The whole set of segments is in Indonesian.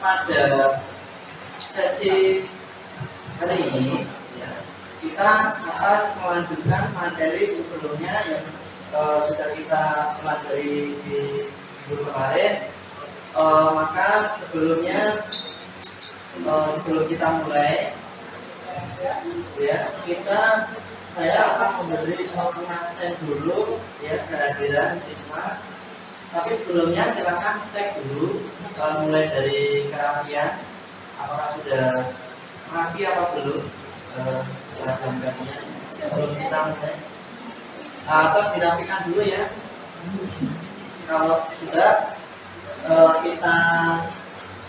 pada sesi hari ini ya, kita akan melanjutkan materi sebelumnya yang sudah kita pelajari di minggu kemarin. Maka sebelum kita mulai ya, saya akan memberi absen dulu ya kehadiran siswa. Tapi sebelumnya silakan cek dulu mulai dari kerapian, apakah sudah rapi atau belum seragamnya sebelum kita mulai, atau dirapikan dulu ya. Kalau sudah kita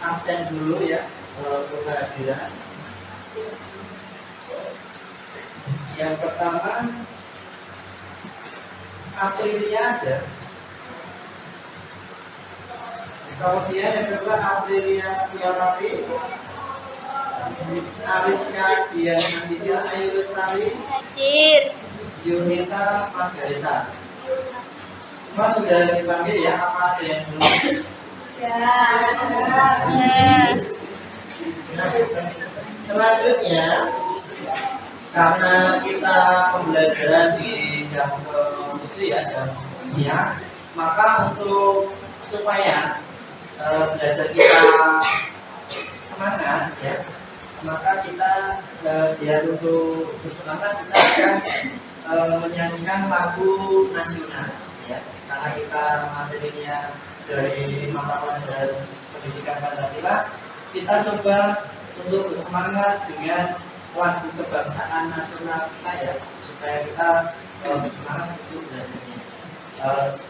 absen dulu ya untuk kehadiran. Yang pertama Aprilia ada. Kemudian yang kedua Aprilia Setiawati, Ariska Dian Andika Ayu Lestari, Junita Margarita. Semua sudah dipanggil ya, apa ada yang belum? Selanjutnya, karena kita pembelajaran di jam itu ya, jam siang, maka untuk supaya belajar kita semangat ya, maka kita biar untuk bersemangat kita akan menyanyikan lagu nasional ya, karena kita materinya dari mata pelajaran pendidikan Pancasila. Kita coba untuk bersemangat dengan lagu kebangsaan nasional kita ya, supaya kita bersemangat untuk belajarnya.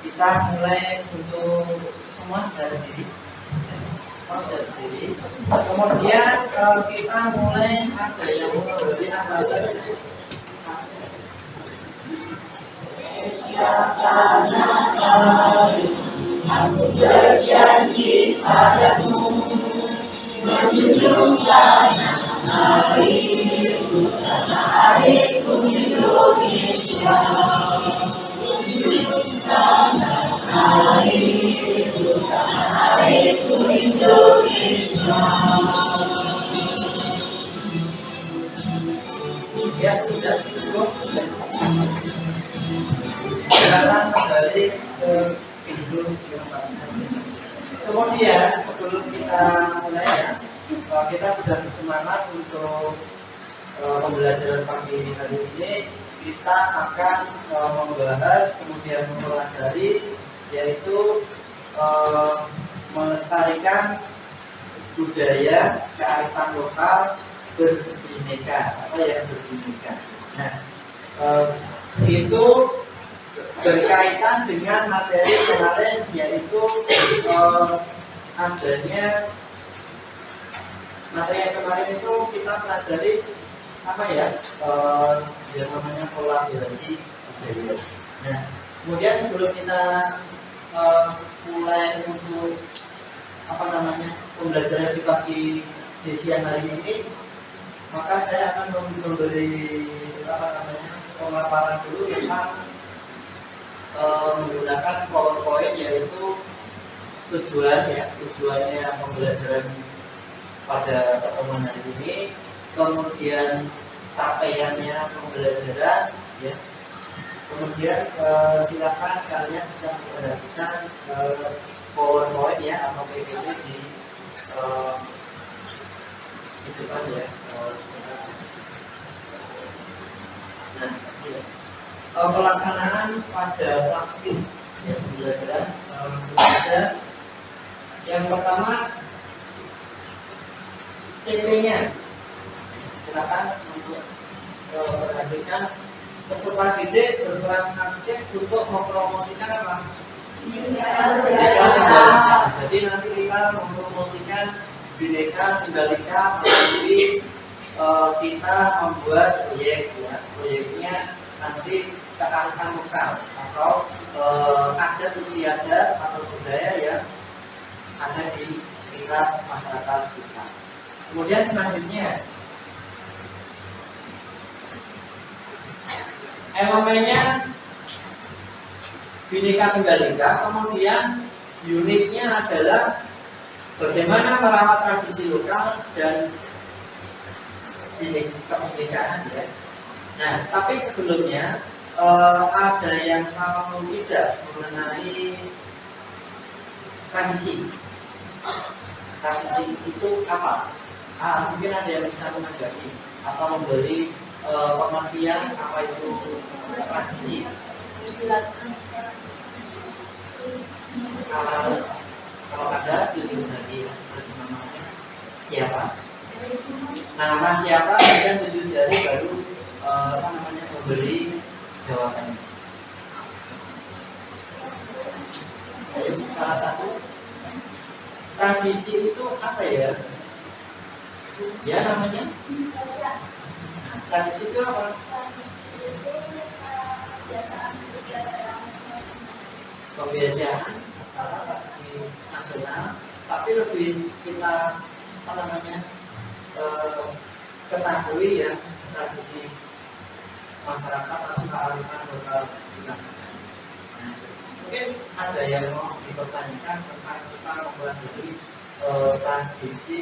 Kita mulai untuk semua dari diri. Kemudian kita mulai ada yang memberi apa? Aku berjanji padamu menjunjung tanah airku, tanah airku Indonesia. Menjunjung tanah airku, tanah airku Indonesia. Ya, sudah cukup. Silakan kembali ke duduk yang bagus. Kemudian sebelum kita mulai ya, kita sudah bersemangat untuk pembelajaran pagi hari ini. Kita akan membahas kemudian mempelajari, yaitu melestarikan budaya kearifan lokal berbineka atau yang berbineka. Nah, itu berkaitan dengan materi kemarin, yaitu adanya materi yang kemarin itu kita pelajari sama ya, yang namanya kolaborasi budaya. Nah, kemudian sebelum kita mulai untuk pembelajaran di pagi di siang hari ini, maka saya akan memberi pemaparan dulu tentang menggunakan PowerPoint, yaitu tujuannya pembelajaran pada pertemuan hari ini, kemudian capaiannya pembelajaran ya. Kemudian silakan kalian bisa memperhatikan PowerPoint ya atau PPT di depan ya. Nah, ya. Pelaksanaan pada praktik ya, pembelajaran ada yang pertama CP-nya. Silakan untuk perhatikan peserta didik berperan aktif untuk mempromosikan apa? Jadi nanti kita mempromosikan Bhinneka Tunggal Ika melalui kita membuat proyek ya. Proyeknya nanti kearifan lokal atau adat istiadat atau budaya yang ada di sekitar masyarakat kita. Kemudian selanjutnya elemennya Bhinneka Tunggal Ika, kemudian unitnya adalah bagaimana merawat tradisi lokal dan kebinekaan ya. Nah, tapi sebelumnya ada yang tahu tidak mengenai tradisi? Tradisi itu apa? Mungkin ada yang bisa menanggapi atau memberi pengertian apa itu tradisi. Kalau ada tunjuk dari namanya siapa? Nama siapa dan tunjuk jari baru memberi jawabannya. Ayo, salah satu tradisi itu apa ya? Ya namanya. Tradisi itu apa? Kebiasaan nasional, tapi lebih kita ketahui ya tradisi masyarakat atau kearifan lokal kita. Mungkin ada yang mau dipertanyakan tentang kita mempelajari tradisi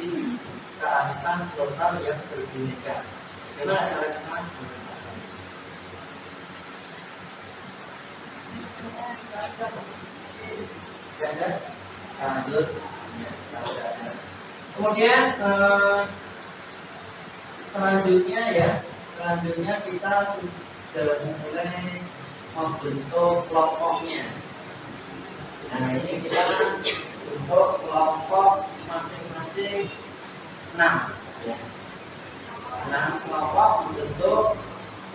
kearifan lokal yang berbeda. Gimana cara kita? Ada lanjut. Kemudian selanjutnya kita sudah mulai membentuk kelompoknya. Nah ini kita bentuk kelompok masing-masing 6 ya. 6 kelompok membentuk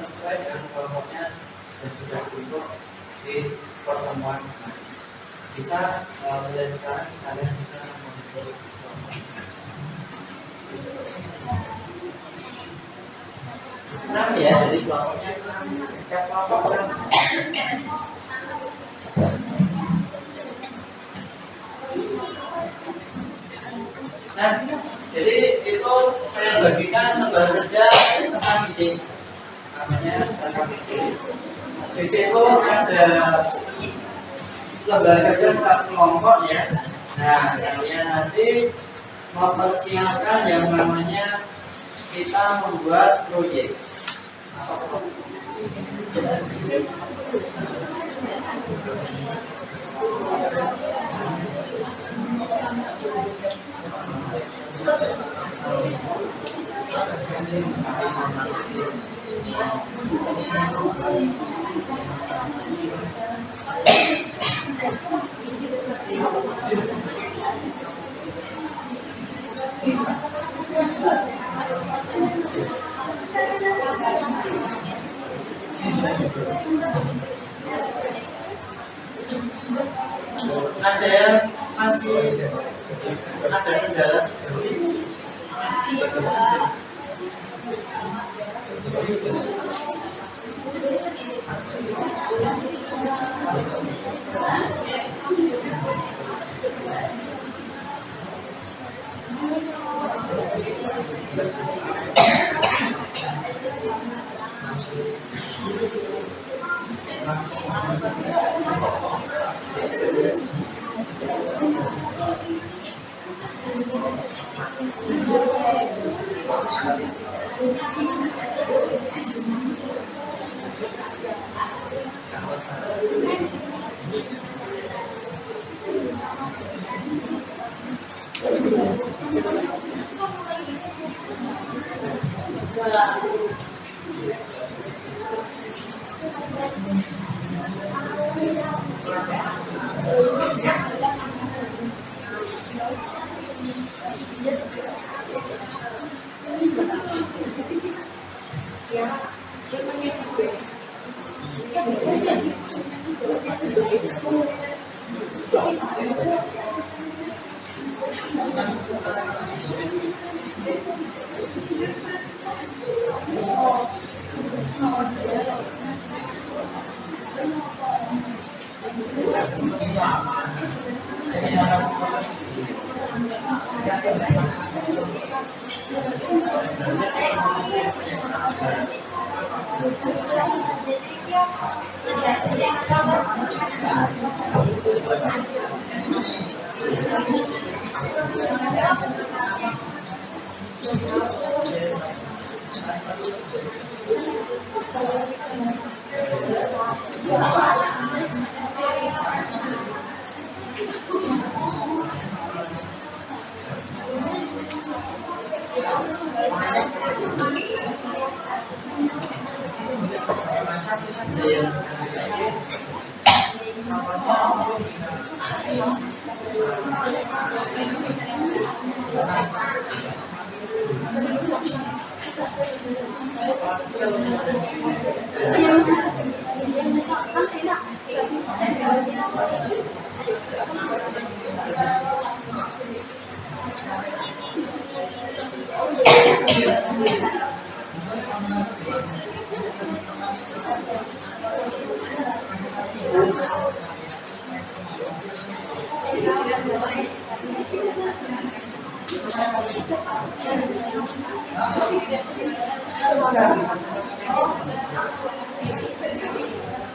sesuai dengan kelompoknya yang sudah dibentuk di pertemuan. Bisa mulai sekarang kalian bisa membentuk kelompok. 6 ya, dari kelompoknya 6. Setiap kelompok 6. Nah, jadi itu saya bagikan lembar kerja seperti namanya KPD. Di situ ada lembar kerja satu kelompok ya. Nah, kalian nanti mempersiapkan yang namanya kita membuat proyek. Ada yang masih ada kendala?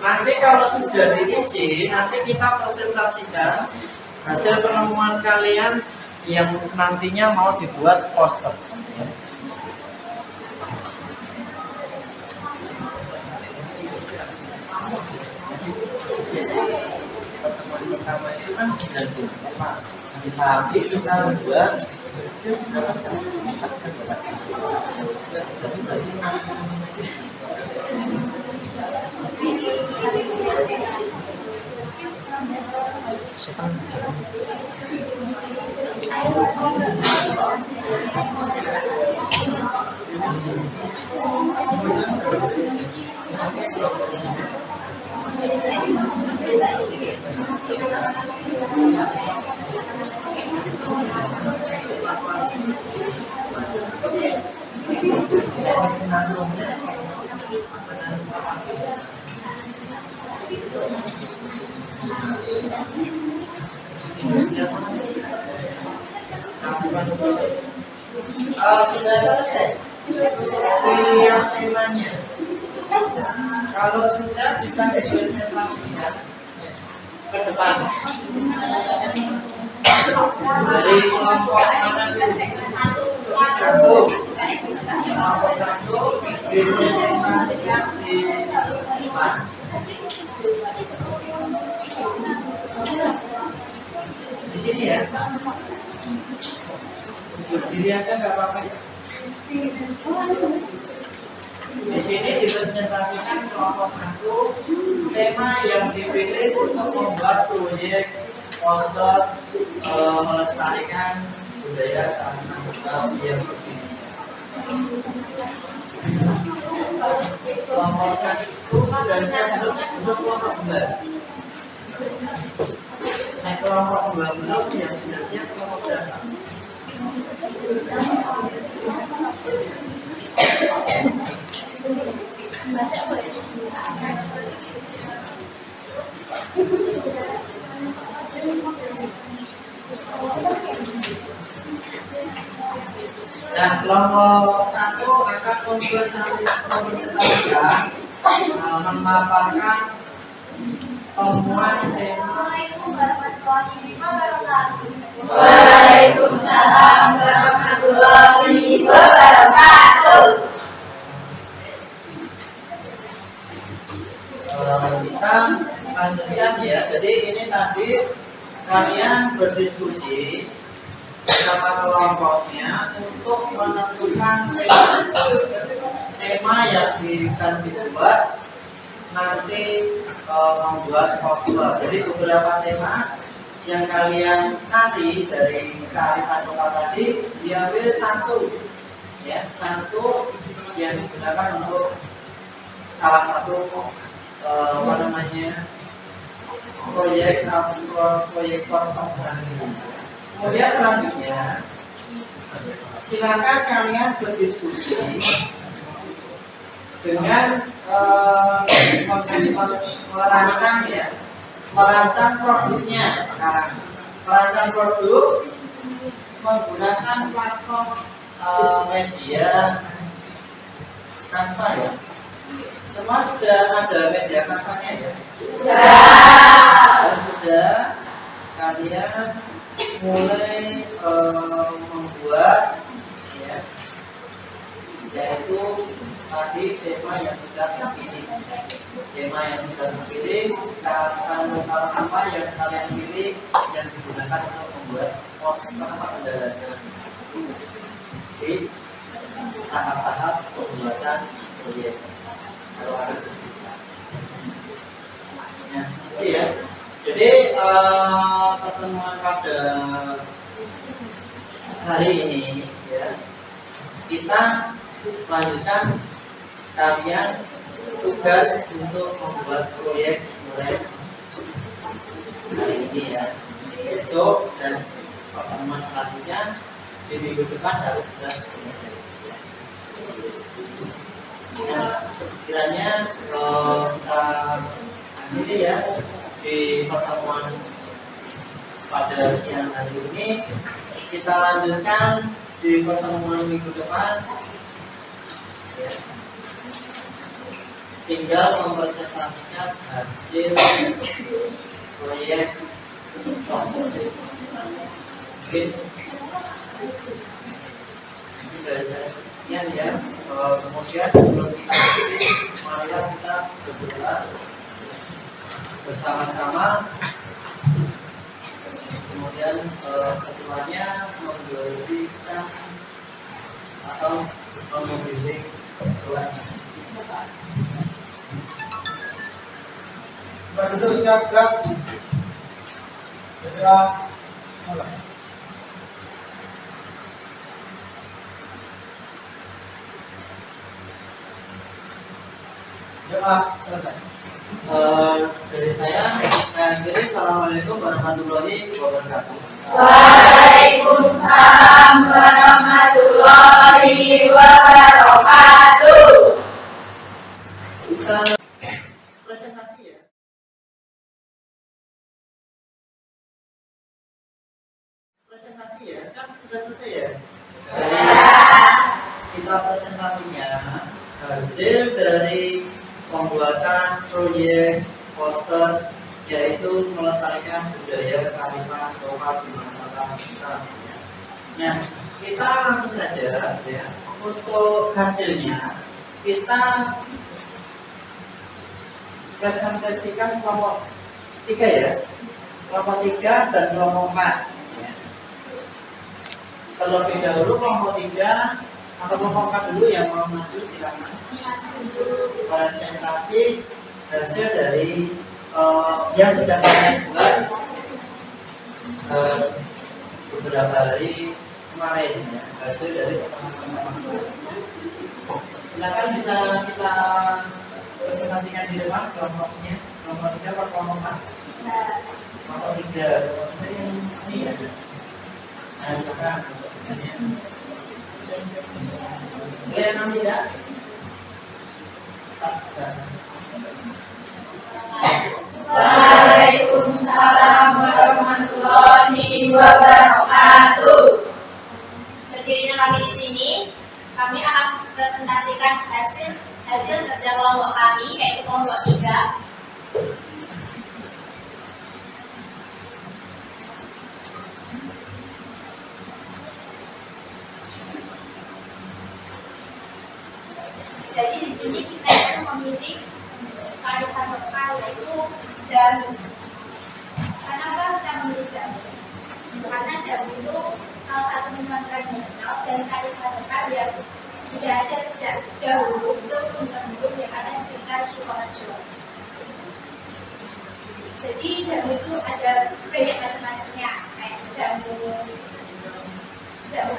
Nanti kalau sudah diisi, nanti kita presentasikan hasil penemuan kalian yang nantinya mau dibuat poster. Pertemuan pertama itu kan sudah dibuat, tapi kita buat sudah selesai pilihan temanya. Kalau sudah bisa dipresentasikan ke depan dari kelompok mana satu dipresentasikan di depan. Di sini ya. Berdiri aja nggak apa-apa. Di sini dipresentasikan kelompok satu tema yang dipilih untuk membuat proyek poster melestarikan budaya tanah Betawi yang begini. Kelompok satu sudah siap belum? Untuk kelompok 11. Nah, kelompok 2 belum yang sudah siap kelompok berapa? Nah, kelompok 1 akan mempresentasikan memaparkan temuan tema. Waalaikumsalam warahmatullahi wabarakatuh. Kita lanjutkan ya. Jadi ini tadi kalian berdiskusi bersama kelompoknya untuk menentukan tema yang akan dibuat nanti membuat poster. Jadi beberapa tema yang kalian cari dari kearifan lokal tadi diambil satu, ya, satu yang digunakan untuk salah satu proyek poster. Kemudian selanjutnya silakan kalian berdiskusi dengan merancang produknya. Sekarang merancang produk menggunakan platform media Canva ya. Semua sudah ada media Canva-nya ya? Sudah. Kalian mulai membuat ya, yaitu tadi tema yang sudah terpilih. Tema yang sudah terpilih, kearifan lokal apa yang kalian pilih yang digunakan untuk membuat poster apa kendalanya. mengikuti tahap-tahap pembuatan proyek. Kalau ada kesulitan. Nah, itu ya. Jadi pertemuan pada hari ini ya, kita lanjutkan kalian tugas untuk membuat proyek mulai hari ini ya. Besok dan pertemuan selanjutnya di minggu depan harus sudah selesai. Nah, kiranya kita akhiri ya di pertemuan pada siang hari ini. Kita lanjutkan di pertemuan minggu depan. Ya. Tinggal mempresentasikan hasil proyek mungkin sekian ya. Kemudian sebelum kita akhiri, marilah kita berdoa bersama-sama. Kemudian ketuanya memberikan atau membimbing doanya. Duduk siap gerak. Gerak. Mulai. Doa selesai. Dari saya akhiri. Assalamualaikum warahmatullahi wabarakatuh. Waalaikumsalam warahmatullahi wabarakatuh. Presentasi ya. Presentasi ya, kan sudah selesai ya. Kita presentasinya hasil dari pembuatan proyek poster, yaitu melestarikan budaya kearifan lokal di masyarakat kita. Nah, kita langsung saja ya. Untuk hasilnya kita presentasikan kelompok 3 ya, kelompok 3 dan kelompok 4 ya. Terlebih dahulu kelompok 3 atau kelompok 4 dulu yang mau maju silakan. Presentasi hasil dari yang sudah kalian buat beberapa hari kemarin ya, hasil dari teman-teman. Silakan bisa kita presentasikan di depan kelompoknya, kelompok 3 atau kelompok 4? Kelompok 3, kelompok yang ini ya. Nah, silakan. Boleh enam tidak? Waalaikumsalam warahmatullahi wabarakatuh. Berdirinya kami di sini, kami akan presentasikan hasil kerja kelompok kami, yaitu kelompok 3. Jadi di sini kita itu memilih kearifan lokal, yaitu jamu. Kenapa kita memilih jamu? Karena jamu itu salah satu minuman tradisional dan kearifan lokal yang sudah ada sejak dahulu untuk penduduk yang ada di sekitar Sukoharjo. Jadi jamu itu ada banyak macam-macamnya, kayak jamu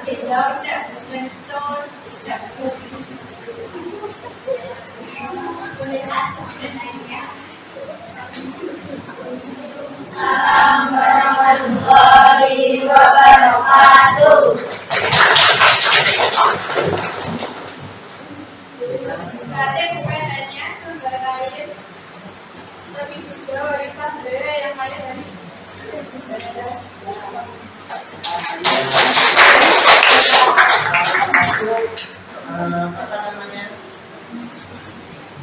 gendong, jamu lencon, jamu Assalamualaikum warahmatullahi wabarakatuh. Berarti bukan hanya sumber lain, tapi juga warisan budaya yang kaya dari apa namanya,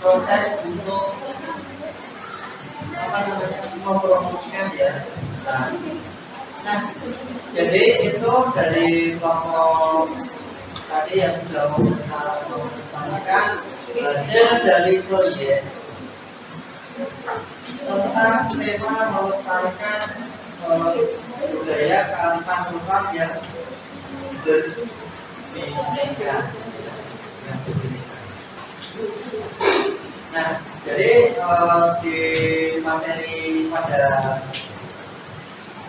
proses untuk apa namanya mempromosikan ya. Nah, jadi itu dari kelompok tadi yang sudah mempresentasikan hasil dari proyek tentang tema melestarikan budaya kearifan lokal yang Bineka, yang berbineka. Nah, jadi di materi pada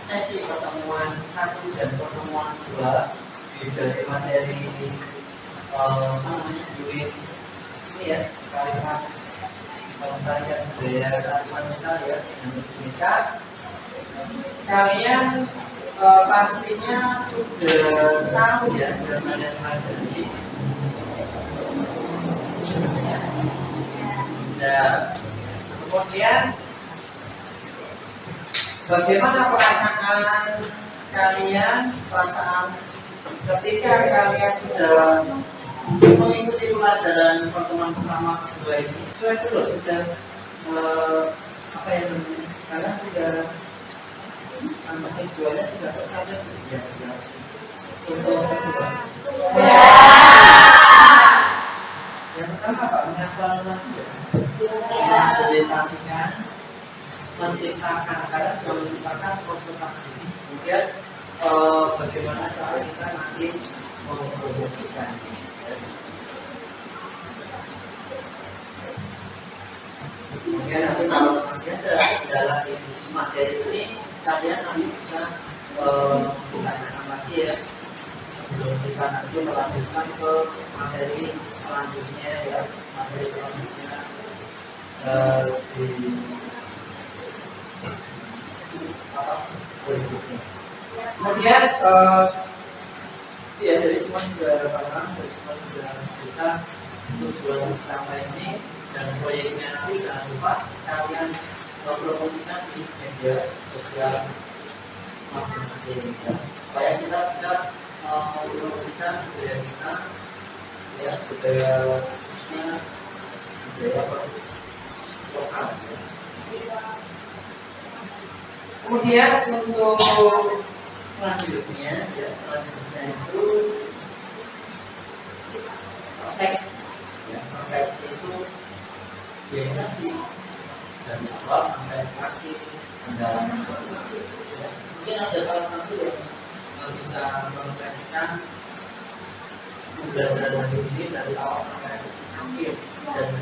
sesi pertemuan 1 dan pertemuan 2 dari materi unit ini ya, kalimat pelestarian budaya Kalimantan ya, yang berbineka. Kalian pastinya sudah tahu ya dan pelajari. Nah, kemudian bagaimana perasaan kalian, perasaan ketika kalian sudah mengikuti pelajaran pertemuan pertama kedua ini? Saya dulu sudah apa yang kalian sudah tujuannya sudah tercapai ya, untuk kedua. Yang pertama apa? Mengevaluasi ya. Mengimplementasikan, menciptakan, kalian sudah menciptakan proses ini. Kemudian bagaimana cara kita nanti mempromosikan. Kemudian nanti kalau masih ada dalam materi ini, kalian nanti bisa bukan lagi ya, sebelum kita nanti melanjutkan ke materi selanjutnya ya, materi selanjutnya di apa berikutnya. Kemudian ya dari semua sudah paham, dari semua sudah bisa tujuan sampai ini, dan proyeknya nanti jangan lupa kalian promosikan di media sosial masing-masing ya, supaya kita bisa mempromosikan budaya kita ya, budaya khususnya budaya lokal ya. Kemudian untuk selanjutnya ya, selanjutnya itu refleksi ya, refleksi itu biasanya dari awal sampai akhir pendalaman ya. Mungkin ada salah satu yang bisa merefleksikan pembelajaran dari sini dari awal sampai akhir dan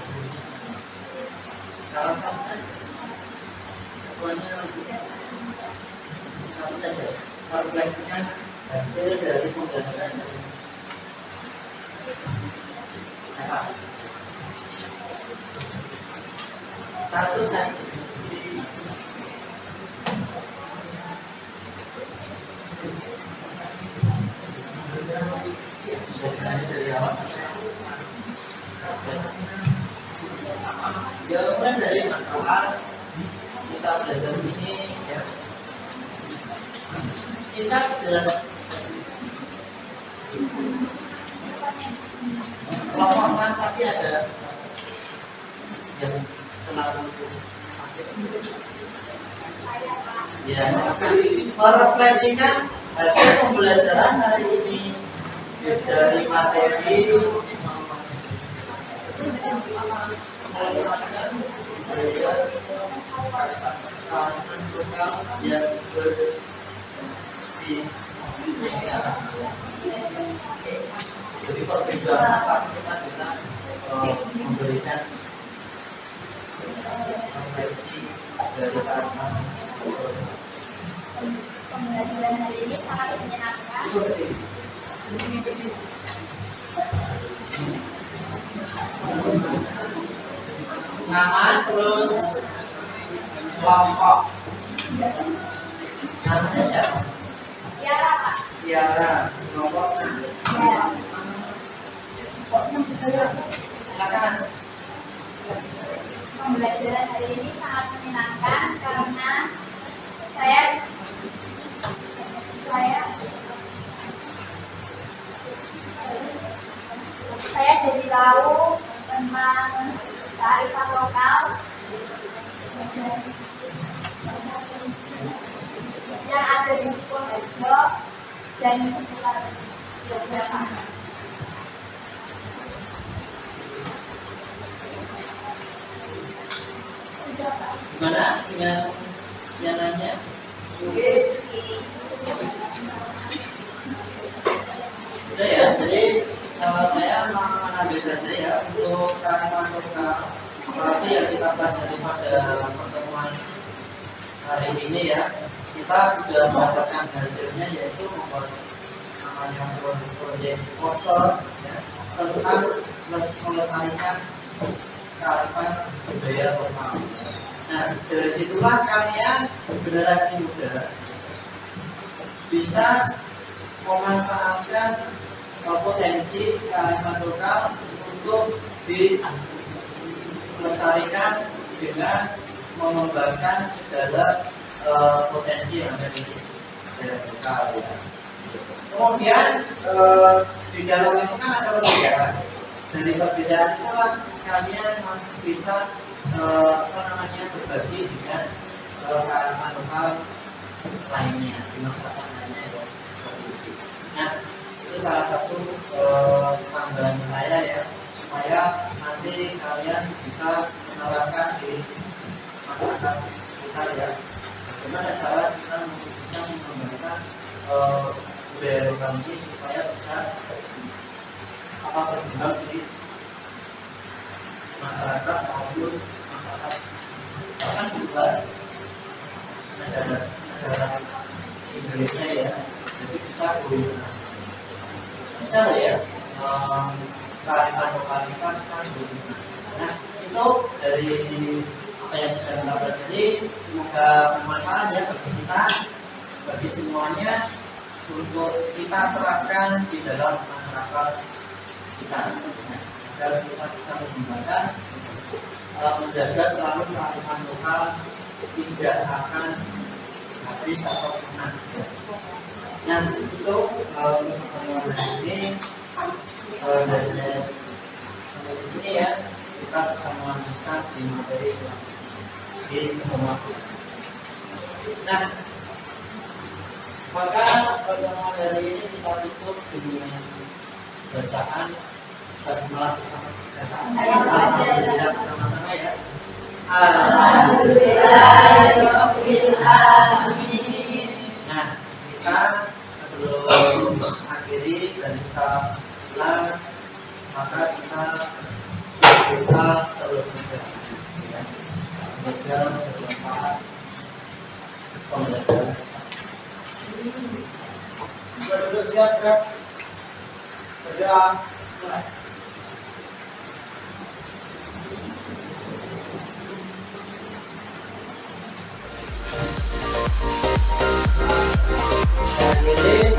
salah satu saja semuanya satu saja refleksikan hasil dari pembelajaran dari apa? Satu saja. Dari awal jawaban dari awal kita belajar ini ya, singkat jelas. Laporan tapi ada yang terlalu ya, merefleksikan hasil pembelajaran hari ini dari materi yang jadi perbedaan apa kita bisa memberikan refleksi dari karena pembelajaran hari ini sangat menyenangkan. Nama terus kelompok. Namanya siapa? Tiara, Pak. Tiara. Kelompok. Ya. Silakan. Pembelajaran hari ini sangat menyenangkan karena saya jadi tahu tentang kearifan lokal yang ada di Sukoharjo dan sekitar Yogyakarta. Gimana dengan yang nanya? Oke. Udah ya, jadi saya mengambil saja ya untuk kalimat lokal. Tapi ya kita pelajari pada pertemuan hari ini ya, kita sudah mendapatkan hasilnya yaitu membuat namanya proyek poster ya, tentang melestarikan kearifan budaya lokal. Nah dari situlah kalian generasi muda bisa memanfaatkan potensi kearifan lokal untuk dilestarikan dengan mengembangkan segala potensi yang ada di daerah lokal ya. Kemudian di dalam itu kan ada perbedaan. Dari perbedaan itulah kalian bisa berbagi dengan kearifan lokal lainnya di masyarakat lainnya ya. Nah itu salah satu tambahan saya ya, supaya nanti kalian bisa menerapkan di masyarakat kita ya, bagaimana cara kita mengembangkan budaya lokal ini supaya bisa berkembang di masyarakat maupun masyarakat bahkan juga negara Indonesia ya, jadi bisa bisa ya kearifan lokal kita bisa berguna. Nah itu dari apa yang sudah kita pelajari, semoga bermanfaat ya bagi kita, bagi semuanya, untuk kita terapkan di dalam masyarakat kita, agar kita bisa mengembangkan, menjaga selalu kearifan lokal tidak akan habis atau punah. Nah itu pertemuan ini dari saya sampai di sini ya, kita bisa melanjutkan di materi di pertemuan. Nah maka pertemuan hari ini kita tutup dengan bacaan basmalah bersama-sama ya. Alhamdulillahirabbil alamin. Nah kita sebelum akhiri dan kita pulang, maka kita terus ya, semoga bermanfaat pembelajaran. Duduk siap, Kak. Berdoa. Mulai. Akhirnya